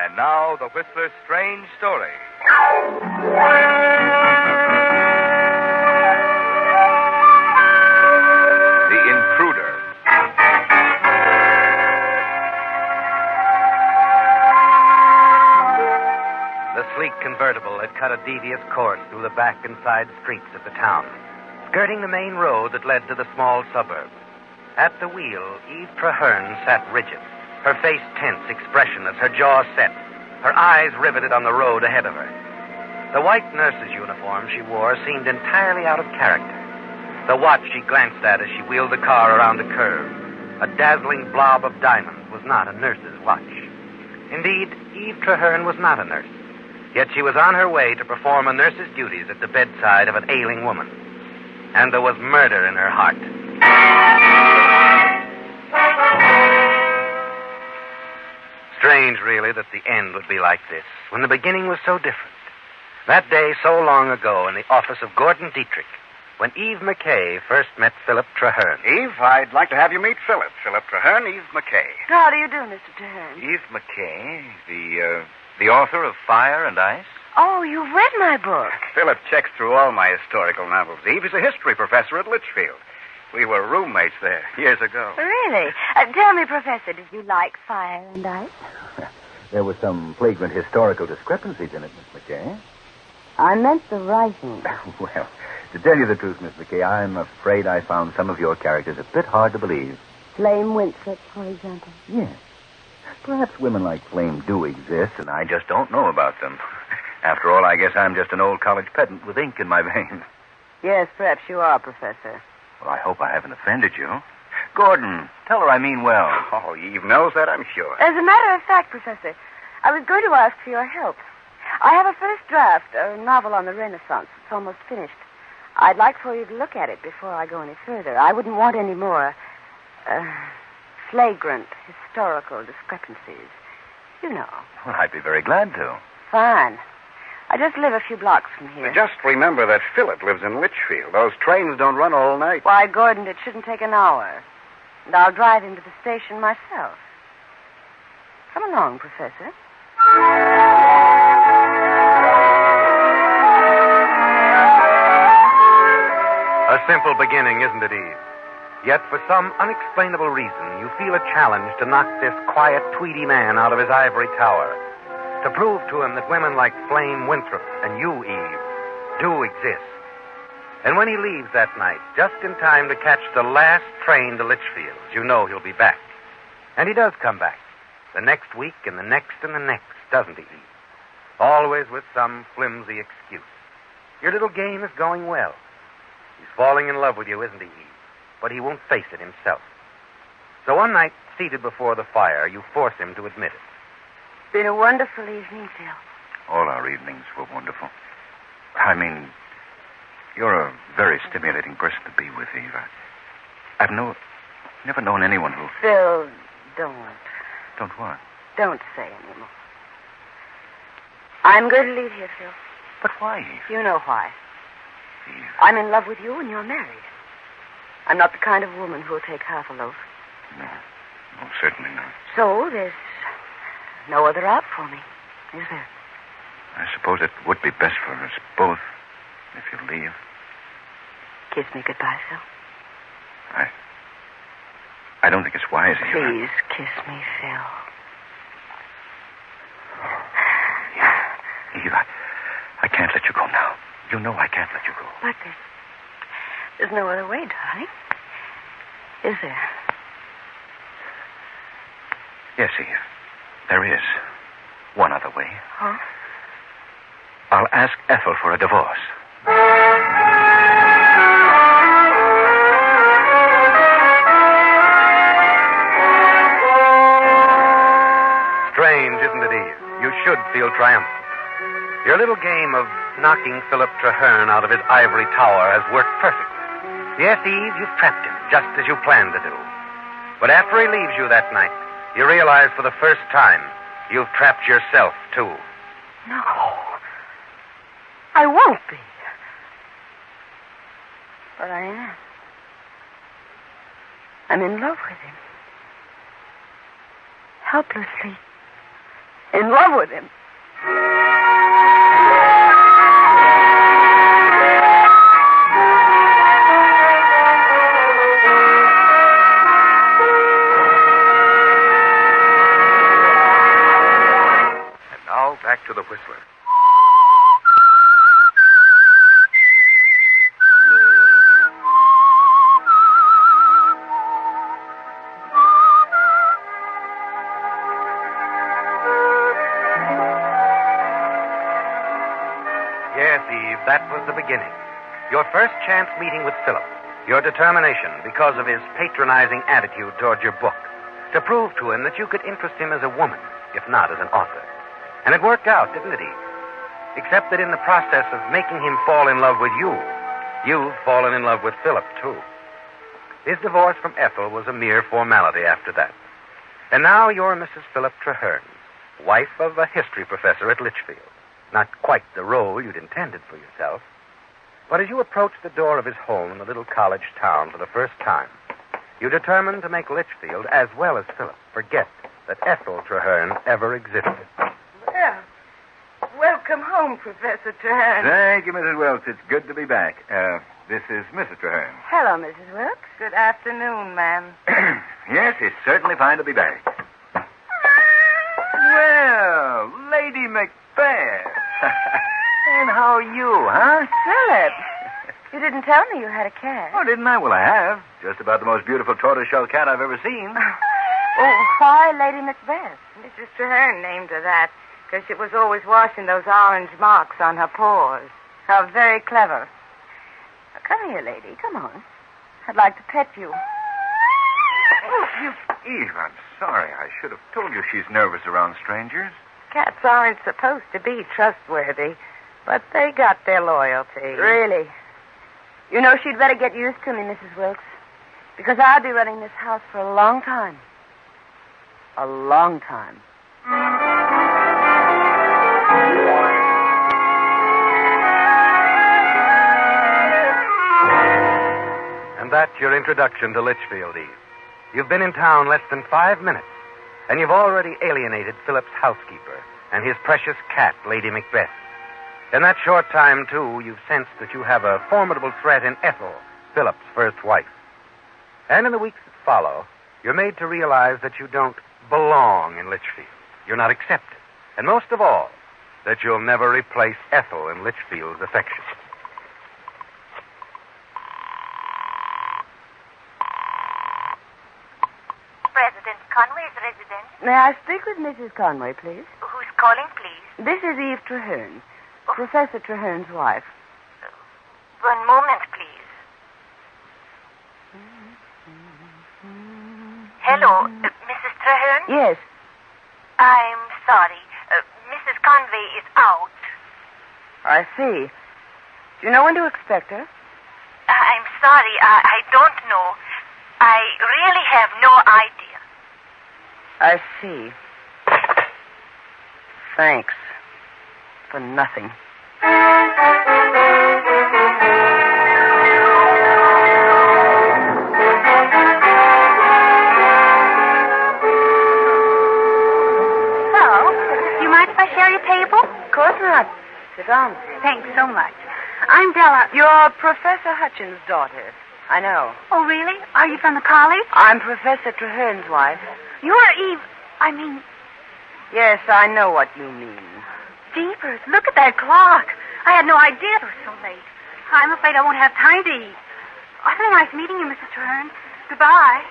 And now, the Whistler's strange story. The Intruder. The sleek convertible had cut a devious course through the back and side streets of the town, skirting the main road that led to the small suburb. At the wheel, Eve Traherne sat rigid, her face tense, expressionless, her jaw set, her eyes riveted on the road ahead of her. The white nurse's uniform she wore seemed entirely out of character. The watch she glanced at as she wheeled the car around a curve, a dazzling blob of diamonds, was not a nurse's watch. Indeed, Eve Traherne was not a nurse. Yet she was on her way to perform a nurse's duties at the bedside of an ailing woman. And there was murder in her heart. Strange, really, that the end would be like this, when the beginning was so different. That day, so long ago, in the office of Gordon Dietrich, when Eve McKay first met Philip Traherne. Eve, I'd like to have you meet Philip. Philip Traherne, Eve McKay. How do you do, Mr. Traherne? Eve McKay, the author of Fire and Ice? Oh, you've read my book. Philip checks through all my historical novels. Eve is a history professor at Litchfield. We were roommates there years ago. Really? Tell me, Professor, did you like Fire and Ice? There were some flagrant historical discrepancies in it, Miss McKay. I meant the writing. Well, to tell you the truth, Miss McKay, I'm afraid I found some of your characters a bit hard to believe. Flame Winthrop, for example. Yes. Perhaps women like Flame do exist, and I just don't know about them. After all, I guess I'm just an old college pedant with ink in my veins. Yes, perhaps you are, Professor. Well, I hope I haven't offended you. Gordon, tell her I mean well. Oh, Eve knows that, I'm sure. As a matter of fact, Professor, I was going to ask for your help. I have a first draft, a novel on the Renaissance. It's almost finished. I'd like for you to look at it before I go any further. I wouldn't want any more flagrant historical discrepancies. You know. Well, I'd be very glad to. Fine. I just live a few blocks from here. Just remember that Philip lives in Litchfield. Those trains don't run all night. Why, Gordon, it shouldn't take an hour. And I'll drive him to the station myself. Come along, Professor. A simple beginning, isn't it, Eve? Yet, for some unexplainable reason, you feel a challenge to knock this quiet, tweedy man out of his ivory tower. To prove to him that women like Flame Winthrop and you, Eve, do exist. And when he leaves that night, just in time to catch the last train to Litchfield, you know he'll be back. And he does come back. The next week and the next and the next, doesn't he, Eve? Always with some flimsy excuse. Your little game is going well. He's falling in love with you, isn't he, Eve? But he won't face it himself. So one night, seated before the fire, you force him to admit it. It's been a wonderful evening, Phil. All our evenings were wonderful. I mean, you're a very stimulating person to be with, Eve. I've never known anyone who... Phil, don't. Don't what? Don't say anymore. I'm going to leave here, Phil. But why, Eve? You know why. Eve. I'm in love with you and you're married. I'm not the kind of woman who'll take half a loaf. No, certainly not. So there's no other out for me, is there? I suppose it would be best for us both if you leave. Kiss me goodbye, Phil. I don't think it's wise, Eve. Please kiss me, Phil. Eve, I can't let you go now. You know I can't let you go. But there's no other way, darling. Is there? Yes, Eve. There is. One other way. Huh? I'll ask Ethel for a divorce. Strange, isn't it, Eve? You should feel triumphant. Your little game of knocking Philip Traherne out of his ivory tower has worked perfectly. Yes, Eve, you've trapped him, just as you planned to do. But after he leaves you that night, you realize for the first time you've trapped yourself, too. No. I won't be. But I am. I'm in love with him. Helplessly, In love with him. And now, back to the Whistler. Yes, Eve, that was the beginning. Your first chance meeting with Philip. Your determination, because of his patronizing attitude toward your book, to prove to him that you could interest him as a woman, if not as an author. And it worked out, didn't it, Eve? Except that in the process of making him fall in love with you, you've fallen in love with Philip, too. His divorce from Ethel was a mere formality after that. And now you're Mrs. Philip Traherne, wife of a history professor at Litchfield. Not quite the role you'd intended for yourself. But as you approached the door of his home in the little college town for the first time, you determined to make Litchfield, as well as Philip, forget that Ethel Traherne ever existed. Well, welcome home, Professor Traherne. Thank you, Mrs. Wilkes. It's good to be back. This is Mrs. Traherne. Hello, Mrs. Wilkes. Good afternoon, ma'am. Yes, it's certainly fine to be back. Well, Lady Macbeth. And how are you, huh? Philip, you didn't tell me you had a cat. Oh, didn't I? Well, I have. Just about the most beautiful tortoiseshell cat I've ever seen. Oh, why Lady Macbeth? Mrs. Traherne named her that because she was always washing those orange marks on her paws. How very clever. Now, come here, lady. Come on. I'd like to pet you. Oh, Eve, I'm sorry. I should have told you she's nervous around strangers. Cats aren't supposed to be trustworthy, but they got their loyalty. Really? You know, she'd better get used to me, Mrs. Wilkes, because I'll be running this house for a long time. A long time. And that's your introduction to Litchfield, Eve. You've been in town less than 5 minutes, and you've already alienated Philip's housekeeper and his precious cat, Lady Macbeth. In that short time, too, you've sensed that you have a formidable threat in Ethel, Philip's first wife. And in the weeks that follow, you're made to realize that you don't belong in Litchfield. You're not accepted. And most of all, that you'll never replace Ethel in Litchfield's affection. President Conway's residence. May I speak with Mrs. Conway, please? Who's calling, please? This is Eve Traherne, Professor Traherne's wife. One moment, please. Hello, Mrs. Traherne? Yes. I'm sorry. Mrs. Conway is out. I see. Do you know when to expect her? I'm sorry. I don't know. I really have no idea. I see. Thanks. For nothing. Hello. You mind if I share your table? Of course not. Sit down. Thanks so much. I'm Della. You're Professor Hutchins' daughter. I know. Oh, really? Are you from the college? I'm Professor Traherne's wife. You're Eve. Yes, I know what you mean. Jeepers, look at that clock. I had no idea it was so late. I'm afraid I won't have time to eat. Awfully nice meeting you, Mrs. Traherne. Goodbye.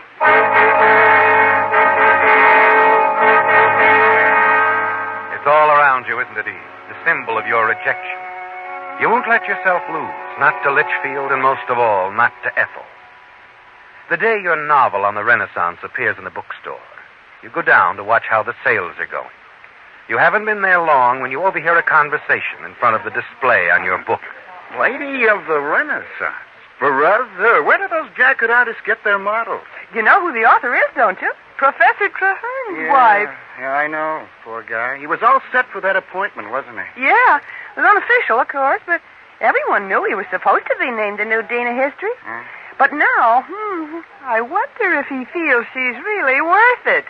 It's all around you, isn't it, Eve? The symbol of your rejection. You won't let yourself lose, not to Litchfield, and most of all, not to Ethel. The day your novel on the Renaissance appears in the bookstore, you go down to watch how the sales are going. You haven't been there long when you overhear a conversation in front of the display on your book. Lady of the Renaissance. Brother, where do those jacket artists get their models? You know who the author is, don't you? Professor Traherne's wife. Yeah, I know. Poor guy. He was all set for that appointment, wasn't he? Yeah. It was unofficial, of course, but everyone knew he was supposed to be named the new dean of history. But now, I wonder if he feels she's really worth it.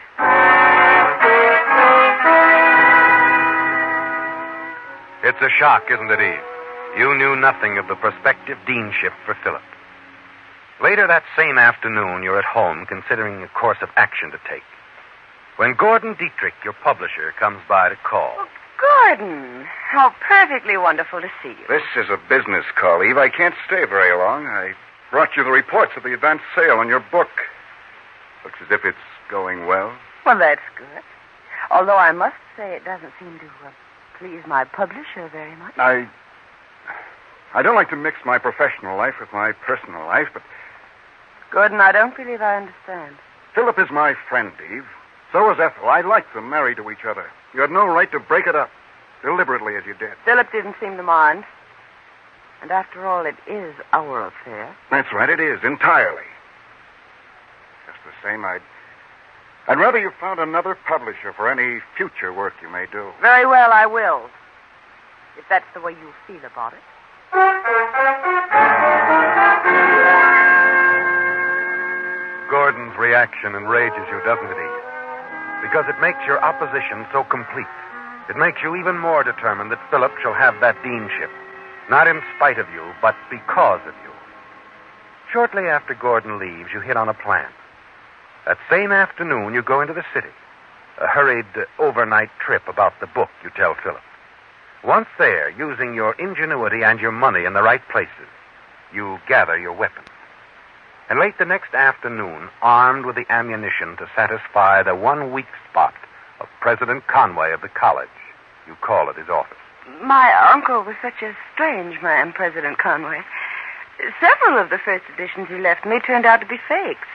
It's a shock, isn't it, Eve? You knew nothing of the prospective deanship for Philip. Later that same afternoon, you're at home considering a course of action to take. When Gordon Dietrich, your publisher, comes by to call. Oh, Gordon, how perfectly wonderful to see you. This is a business call, Eve. I can't stay very long. I brought you the reports of the advance sale on your book. Looks as if it's going well. Well, that's good. Although I must say it doesn't seem to please my publisher very much. I don't like to mix my professional life with my personal life, but Gordon, I don't believe I understand. Philip is my friend, Eve. So is Ethel. I like them married to each other. You had no right to break it up, deliberately as you did. Philip didn't seem to mind. And after all, it is our affair. That's right, it is, entirely. Just the same, I'd rather you found another publisher for any future work you may do. Very well, I will. If that's the way you feel about it. Gordon's reaction enrages you, doesn't it, Eve? Because it makes your opposition so complete. It makes you even more determined that Philip shall have that deanship. Not in spite of you, but because of you. Shortly after Gordon leaves, you hit on a plan. That same afternoon, you go into the city. A hurried overnight trip about the book, you tell Philip. Once there, using your ingenuity and your money in the right places, you gather your weapons. And late the next afternoon, armed with the ammunition to satisfy the one weak spot of President Conway of the college, you call at his office. My uncle was such a strange man, President Conway. Several of the first editions he left me turned out to be fakes.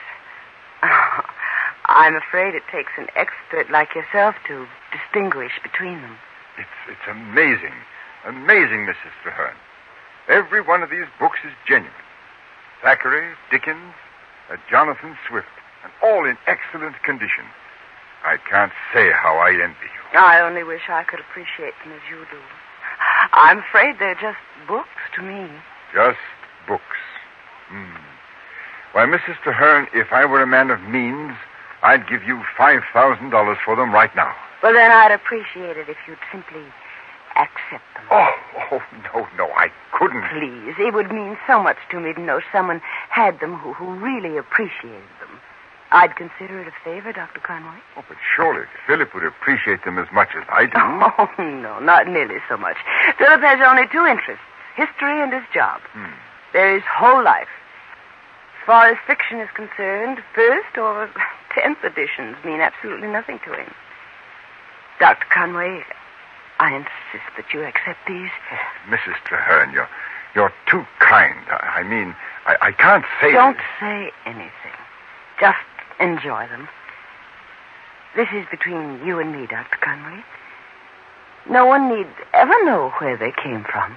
I'm afraid it takes an expert like yourself to distinguish between them. It's amazing. Amazing, Mrs. Traherne. Every one of these books is genuine. Thackeray, Dickens, Jonathan Swift, and all in excellent condition. I can't say how I envy you. I only wish I could appreciate them as you do. I'm afraid they're just books to me. Just books. Why, Mrs. Traherne, if I were a man of means, I'd give you $5,000 for them right now. Well, then I'd appreciate it if you'd simply accept them. Oh, no, I couldn't. Please, it would mean so much to me to know someone had them who really appreciated them. I'd consider it a favor, Dr. Conway. Oh, but surely Philip would appreciate them as much as I do. Oh, no, not nearly so much. Philip has only two interests, history and his job. They're his whole life. As far as fiction is concerned, first or 10th editions mean absolutely nothing to him. Dr. Conway, I insist that you accept these. Oh, Mrs. Traherne, you're too kind. I can't say... Don't say anything. Just enjoy them. This is between you and me, Dr. Conway. No one need ever know where they came from.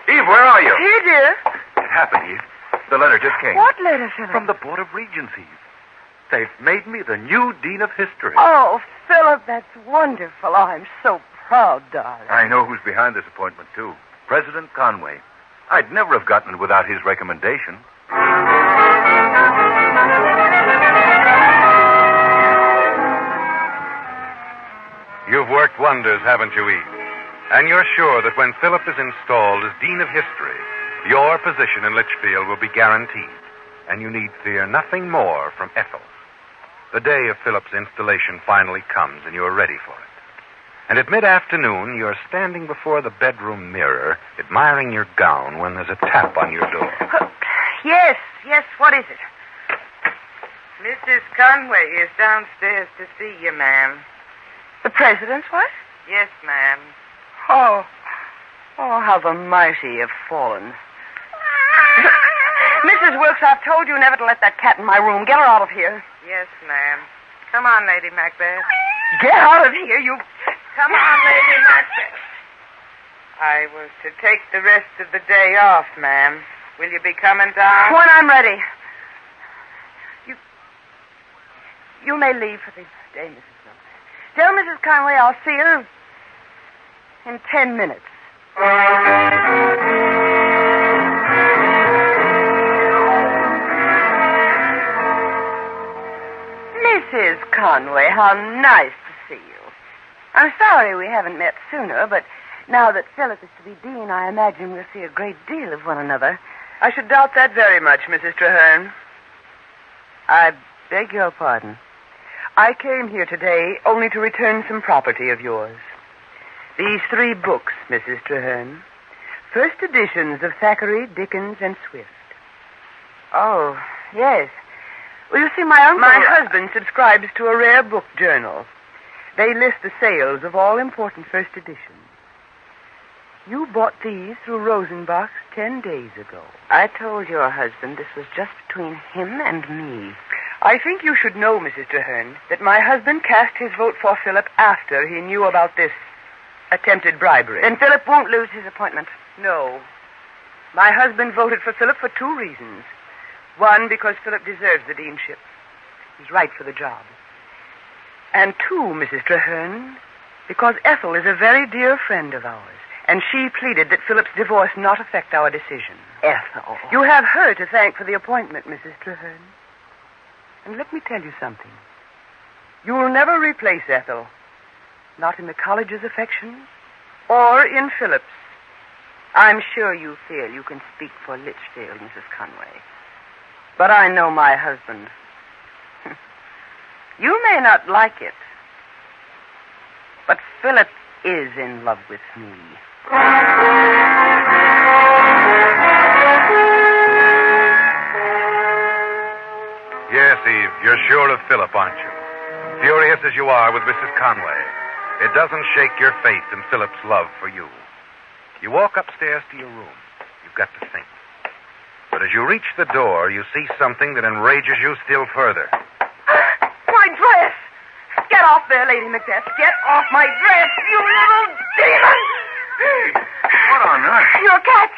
Eve, where are you? Here, dear. What happened, Eve? The letter just came. What letter, Philip? From the Board of Regents, Eve. They've made me the new Dean of History. Oh, Philip, that's wonderful. Oh, I'm so proud, darling. I know who's behind this appointment, too. President Conway. I'd never have gotten it without his recommendation. You've worked wonders, haven't you, Eve? And you're sure that when Philip is installed as Dean of History, your position in Litchfield will be guaranteed, and you need fear nothing more from Ethel. The day of Philip's installation finally comes, and you are ready for it. And at mid-afternoon, you're standing before the bedroom mirror, admiring your gown, when there's a tap on your door. Yes, what is it? Mrs. Conway is downstairs to see you, ma'am. The president's wife? Yes, ma'am. Oh, how the mighty have fallen. Mrs. Wilkes, I've told you never to let that cat in my room. Get her out of here. Yes, ma'am. Come on, Lady Macbeth. Get out of here, you... Come on, Lady Macbeth. I was to take the rest of the day off, ma'am. Will you be coming down? When I'm ready. You may leave for the day, Mrs. Wilkes. Tell Mrs. Conway I'll see her in 10 minutes. Conway. How nice to see you. I'm sorry we haven't met sooner, but now that Philip is to be dean, I imagine we'll see a great deal of one another. I should doubt that very much, Mrs. Traherne. I beg your pardon. I came here today only to return some property of yours. These 3 books, Mrs. Traherne. First editions of Thackeray, Dickens, and Swift. Oh, yes. Well, you see, my husband subscribes to a rare book journal. They list the sales of all important first editions. You bought these through Rosenbach's 10 days ago. I told your husband this was just between him and me. I think you should know, Mrs. Traherne, that my husband cast his vote for Philip after he knew about this attempted bribery. Then Philip won't lose his appointment. No. My husband voted for Philip for 2 reasons. 1, because Philip deserves the deanship. He's right for the job. And 2, Mrs. Traherne, because Ethel is a very dear friend of ours, and she pleaded that Philip's divorce not affect our decision. Ethel. You have her to thank for the appointment, Mrs. Traherne. And let me tell you something. You will never replace Ethel. Not in the college's affections or in Philip's. I'm sure you feel you can speak for Litchfield, Mrs. Conway. But I know my husband. You may not like it, but Philip is in love with me. Yes, Eve, you're sure of Philip, aren't you? Furious as you are with Mrs. Conway, it doesn't shake your faith in Philip's love for you. You walk upstairs to your room. You've got to think. But as you reach the door, you see something that enrages you still further. My dress! Get off there, Lady Macbeth. Get off my dress, you little demon! What on earth? Your cat!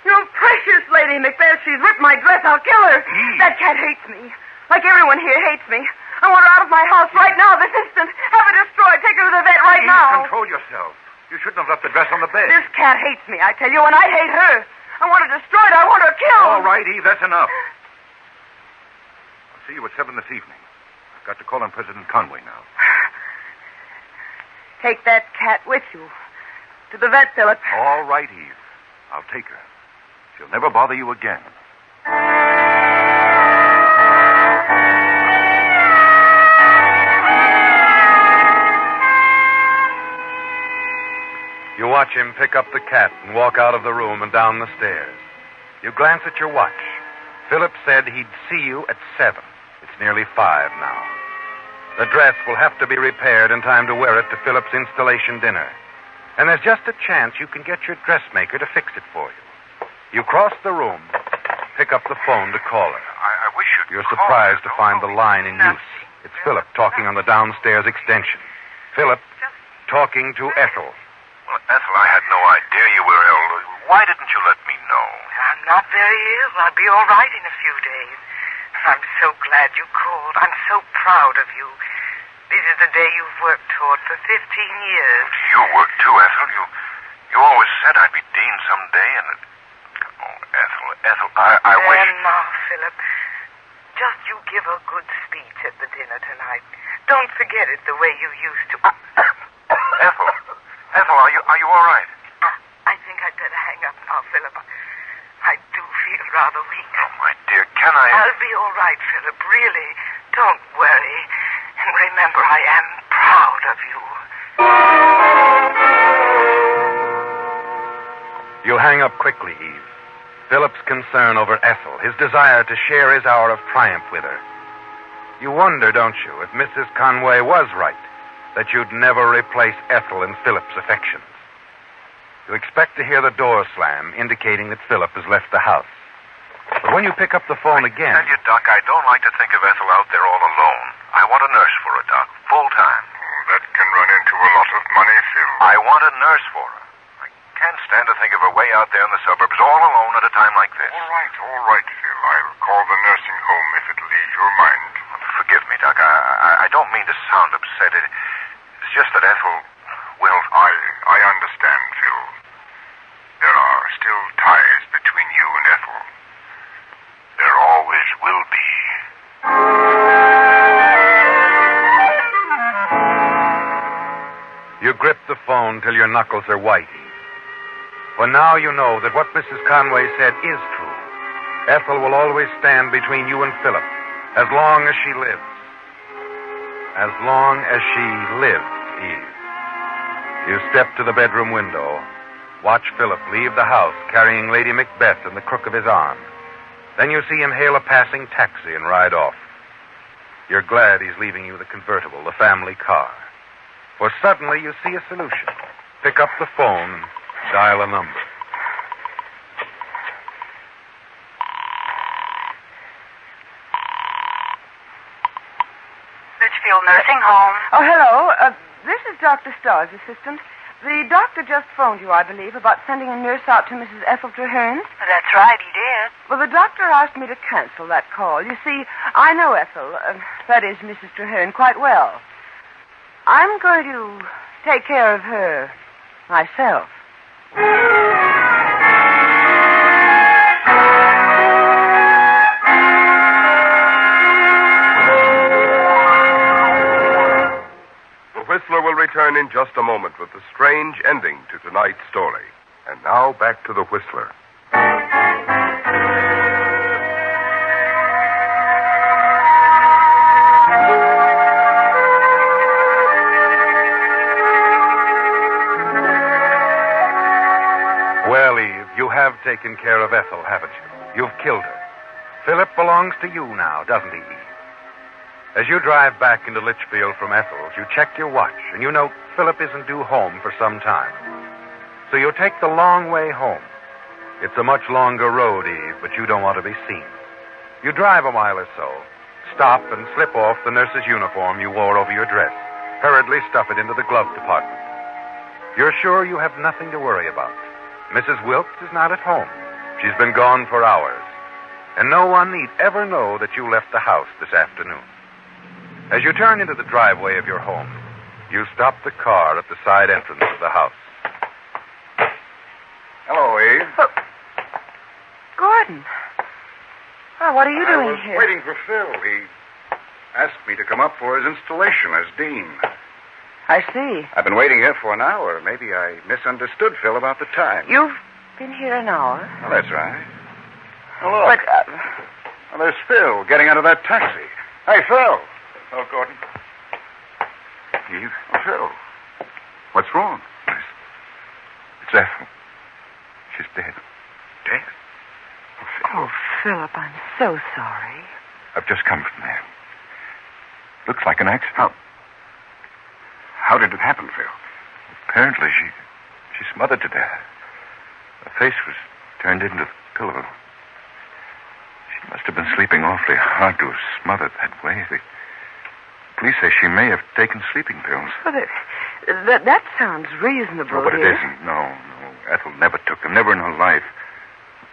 Your precious Lady Macbeth. She's ripped my dress. I'll kill her. That cat hates me. Like everyone here hates me. I want her out of my house right now, this instant. Have her destroyed. Take her to the vet right now. Control yourself. You shouldn't have left the dress on the bed. This cat hates me, I tell you, and I hate her. I want her destroyed. I want her killed. All right, Eve, that's enough. I'll see you at 7 this evening. I've got to call on President Conway now. Take that cat with you. To the vet, Philip. All right, Eve. I'll take her. She'll never bother you again. You watch him pick up the cat and walk out of the room and down the stairs. You glance at your watch. Philip said he'd see you at 7. It's nearly 5 now. The dress will have to be repaired in time to wear it to Philip's installation dinner. And there's just a chance you can get your dressmaker to fix it for you. You cross the room, pick up the phone to call her. I wish you'd You're surprised to find the line in use. It's Philip talking on the downstairs extension. Philip talking to Ethel. Well, Ethel, I had no idea you were ill. Why didn't you let me know? I'm not very ill. I'll be all right in a few days. I'm so glad you called. I'm so proud of you. This is the day you've worked toward for 15 years. You worked too, Ethel. You always said I'd be dean someday, and... Oh, Ethel, I wish... Now, Philip, just you give a good speech at the dinner tonight. Don't forget it the way you used to. Ethel, are you all right? I think I'd better hang up now, Philip. I do feel rather weak. Oh, my dear, can I... I'll be all right, Philip, really. Don't worry. And remember, I am proud of you. You hang up quickly, Eve. Philip's concern over Ethel, his desire to share his hour of triumph with her. You wonder, don't you, if Mrs. Conway was right, that you'd never replace Ethel in Philip's affections. You expect to hear the door slam, indicating that Philip has left the house. But when you pick up the phone again... I tell you, Doc, I don't like to think of Ethel out there all alone. I want a nurse for her, Doc, full-time. That can run into a lot of money, Phil. I want a nurse for her. I can't stand to think of her way out there in the suburbs, all alone at a time like this. All right, Phil. I'll call the nursing home if it'll ease your mind. Forgive me, Doc. I don't mean to sound upset. It's just that Ethel... Well, I understand, Phil. There are still ties between you and Ethel. There always will be. grip the phone till your knuckles are white, Eve. For now you know that what Mrs. Conway said is true. Ethel will always stand between you and Philip, as long as she lives. As long as she lives, Eve. You step to the bedroom window. Watch Philip leave the house carrying Lady Macbeth in the crook of his arm. Then you see him hail a passing taxi and ride off. You're glad he's leaving you the convertible, the family car. For suddenly you see a solution. Pick up the phone and dial a number. Litchfield Nursing Home. Oh, hello. This is Dr. Starr's assistant. The doctor just phoned you, I believe, about sending a nurse out to Mrs. Ethel Traherne. That's right, he did. Well, the doctor asked me to cancel that call. You see, I know Ethel, that is Mrs. Traherne, quite well. I'm going to take care of her myself. The Whistler will return in just a moment with the strange ending to tonight's story. And now back to the Whistler. Well, Eve, you have taken care of Ethel, haven't you? You've killed her. Philip belongs to you now, doesn't he, Eve? As you drive back into Litchfield from Ethel's, you check your watch, and you note Philip isn't due home for some time. So you take the long way home. It's a much longer road, Eve, but you don't want to be seen. You drive a mile or so, stop and slip off the nurse's uniform you wore over your dress, hurriedly stuff it into the glove compartment. You're sure you have nothing to worry about. Mrs. Wilkes is not at home. She's been gone for hours. And no one need ever know that you left the house this afternoon. As you turn into the driveway of your home, you stop the car at the side entrance of the house. Hello, Eve. Oh, Gordon. Oh, what are you doing I was here? waiting for Phil. He asked me to come up for his installation as dean. I see. I've been waiting here for an hour. Maybe I misunderstood Phil about the time. You've been here an hour? Well, that's right. Well, look. But, Well, there's Phil getting out of that taxi. Hey, Phil. Oh, Gordon. Eve. Oh, Phil. What's wrong? It's Ethel. She's dead. Dead? oh, Philip, I'm so sorry. I've just come from there. Looks like an accident. How did it happen, Phil? Apparently, she smothered to death. Her face was turned into the pillow. She must have been sleeping awfully hard to have smothered that way. The police say she may have taken sleeping pills. Well, that sounds reasonable. No, but it isn't. No. Ethel never took them, never in her life.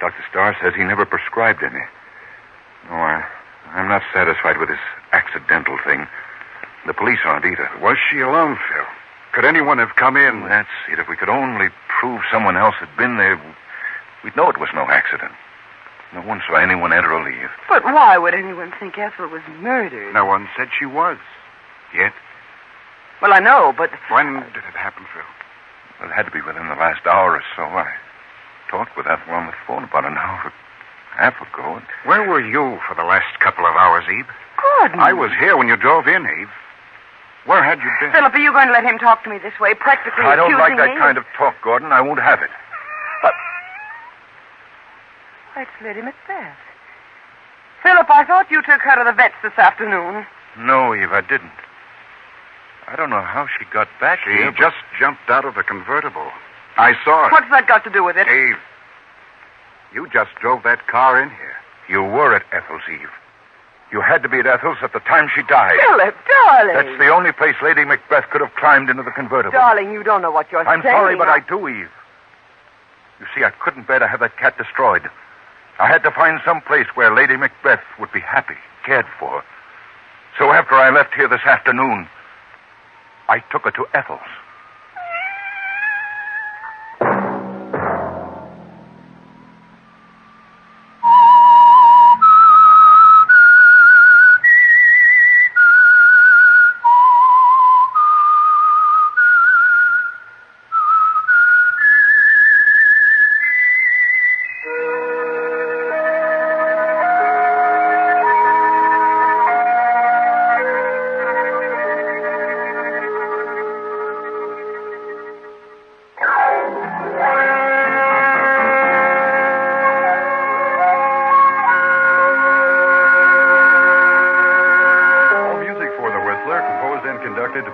Dr. Starr says he never prescribed any. No, I'm not satisfied with this accidental thing. The police aren't either. Was she alone, Phil? Could anyone have come in? That's it. If we could only prove someone else had been there, we'd know it was no accident. No one saw anyone enter or leave. But why would anyone think Ethel was murdered? No one said she was. Yet? Well, I know, but... When did it happen, Phil? Well, it had to be within the last hour or so. I talked with Ethel on the phone about an hour and a half ago. Where were you for the last couple of hours, Eve? Gordon. I was here when you drove in, Eve. Where had you been? Philip, are you going to let him talk to me this way, practically I don't like accusing that me? kind of talk, Gordon. I won't have it. But... It's Lady Macbeth. Philip, I thought you took her to the vet's this afternoon. No, Eve, I didn't. I don't know how she got back She here. just jumped out of the convertible. I saw her. What's that got to do with it? Eve, you just drove that car in here. You were at Ethel's, Eve. You had to be at Ethel's at the time she died. Philip, darling. That's the only place Lady Macbeth could have climbed into the convertible. Darling, you don't know what you're I'm saying. sorry, but I do, Eve. You see, I couldn't bear to have that cat destroyed. I had to find some place where Lady Macbeth would be happy, cared for. So after I left here this afternoon, I took her to Ethel's.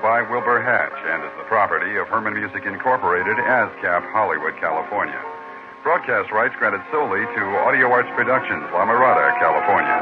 by Wilbur Hatch and is the property of Herman Music Incorporated, ASCAP, Hollywood, California. Broadcast rights granted solely to Audio Arts Productions, La Mirada, California.